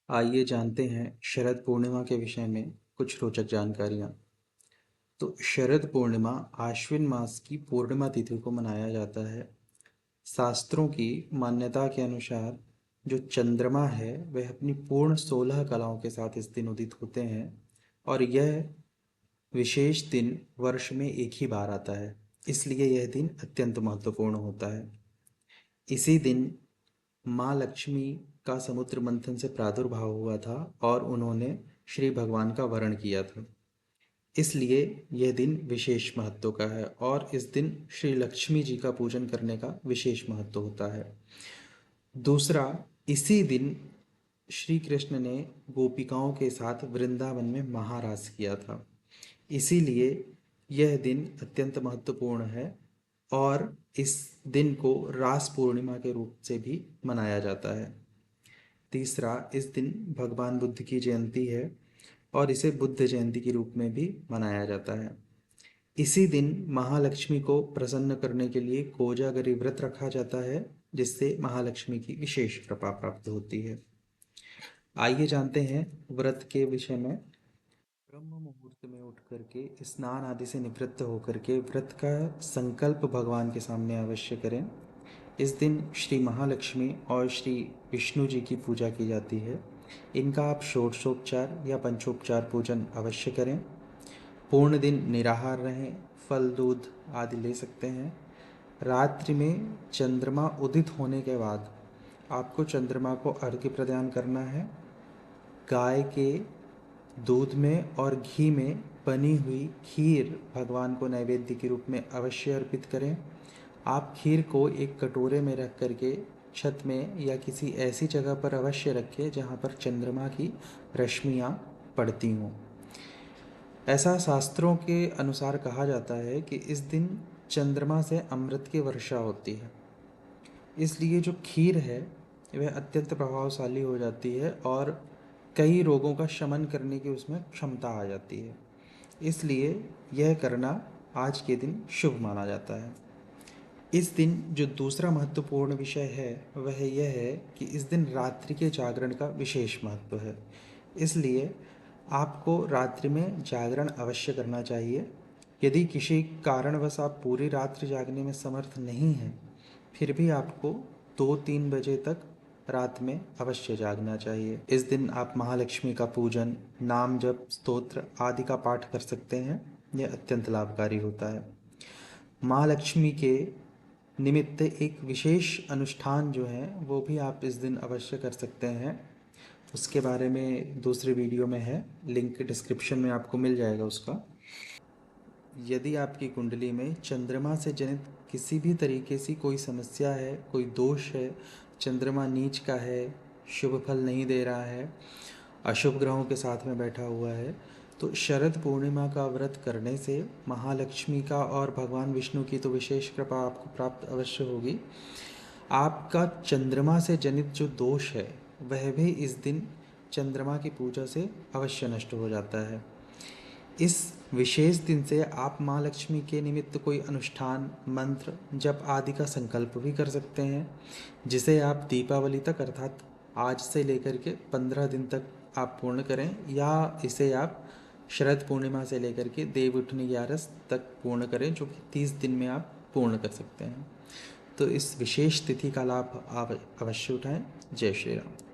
आइए जानते हैं शरद पूर्णिमा के विषय में कुछ रोचक जानकारियाँ। तो शरद पूर्णिमा आश्विन मास की पूर्णिमा तिथि को मनाया जाता है। शास्त्रों की मान्यता के अनुसार जो चंद्रमा है वह अपनी पूर्ण 16 कलाओं के साथ इस दिन उदित होते हैं और यह विशेष दिन वर्ष में एक ही बार आता है, इसलिए यह दिन अत्यंत महत्वपूर्ण होता है। इसी दिन माँ लक्ष्मी का समुद्र मंथन से प्रादुर्भाव हुआ था और उन्होंने श्री भगवान का वरण किया था, इसलिए यह दिन विशेष महत्व का है और इस दिन श्री लक्ष्मी जी का पूजन करने का विशेष महत्व होता है। दूसरा, इसी दिन श्री कृष्ण ने गोपिकाओं के साथ वृंदावन में महारास किया था, इसीलिए यह दिन अत्यंत महत्वपूर्ण है और इस दिन को रास पूर्णिमा के रूप से भी मनाया जाता है। तीसरा, इस दिन भगवान बुद्ध की जयंती है और इसे बुद्ध जयंती के रूप में भी मनाया जाता है। इसी दिन महालक्ष्मी को प्रसन्न करने के लिए कोजागरी व्रत रखा जाता है, जिससे महालक्ष्मी की विशेष कृपा प्राप्त होती है। आइए जानते हैं व्रत के विषय में। ब्रह्म मुहूर्त में उठ करके स्नान आदि से निवृत्त होकर के व्रत का संकल्प भगवान के सामने अवश्य करें। इस दिन श्री महालक्ष्मी और श्री विष्णु जी की पूजा की जाती है। इनका आप षोडशोपचार या पंचोपचार पूजन अवश्य करें। पूर्ण दिन निराहार रहें, फल दूध आदि ले सकते हैं। रात्रि में चंद्रमा उदित होने के बाद आपको चंद्रमा को अर्घ्य प्रदान करना है। गाय के दूध में और घी में बनी हुई खीर भगवान को नैवेद्य के रूप में अवश्य अर्पित करें। आप खीर को एक कटोरे में रख करके छत में या किसी ऐसी जगह पर अवश्य रखें जहाँ पर चंद्रमा की रश्मियाँ पड़ती हों। ऐसा शास्त्रों के अनुसार कहा जाता है कि इस दिन चंद्रमा से अमृत की वर्षा होती है, इसलिए जो खीर है वह अत्यंत प्रभावशाली हो जाती है और कई रोगों का शमन करने की उसमें क्षमता आ जाती है, इसलिए यह करना आज के दिन शुभ माना जाता है। इस दिन जो दूसरा महत्वपूर्ण विषय है वह यह है कि इस दिन रात्रि के जागरण का विशेष महत्व है, इसलिए आपको रात्रि में जागरण अवश्य करना चाहिए। यदि किसी कारणवश आप पूरी रात्रि जागने में समर्थ नहीं हैं, फिर भी आपको 2-3 बजे तक रात में अवश्य जागना चाहिए। इस दिन आप महालक्ष्मी का पूजन, नाम जप, स्तोत्र आदि का पाठ कर सकते हैं। यह अत्यंत लाभकारी होता है। माँ लक्ष्मी के निमित्त एक विशेष अनुष्ठान जो है वो भी आप इस दिन अवश्य कर सकते हैं। उसके बारे में दूसरे वीडियो में है, लिंक डिस्क्रिप्शन में आपको मिल जाएगा उसका। यदि आपकी कुंडली में चंद्रमा से जनित किसी भी तरीके से कोई समस्या है, कोई दोष है, चंद्रमा नीच का है, शुभ फल नहीं दे रहा है, अशुभ ग्रहों के साथ में बैठा हुआ है, तो शरद पूर्णिमा का व्रत करने से महालक्ष्मी का और भगवान विष्णु की तो विशेष कृपा आपको प्राप्त अवश्य होगी। आपका चंद्रमा से जनित जो दोष है वह भी इस दिन चंद्रमा की पूजा से अवश्य नष्ट हो जाता है। इस विशेष दिन से आप माँ लक्ष्मी के निमित्त कोई अनुष्ठान, मंत्र, जप आदि का संकल्प भी कर सकते हैं, जिसे आप दीपावली तक अर्थात आज से लेकर के 15 दिन तक आप पूर्ण करें, या इसे आप शरद पूर्णिमा से लेकर के देव उठनी 11 तक पूर्ण करें, जो कि 30 दिन में आप पूर्ण कर सकते हैं। तो इस विशेष तिथि का लाभ आप अवश्य उठाएं। जय श्री राम।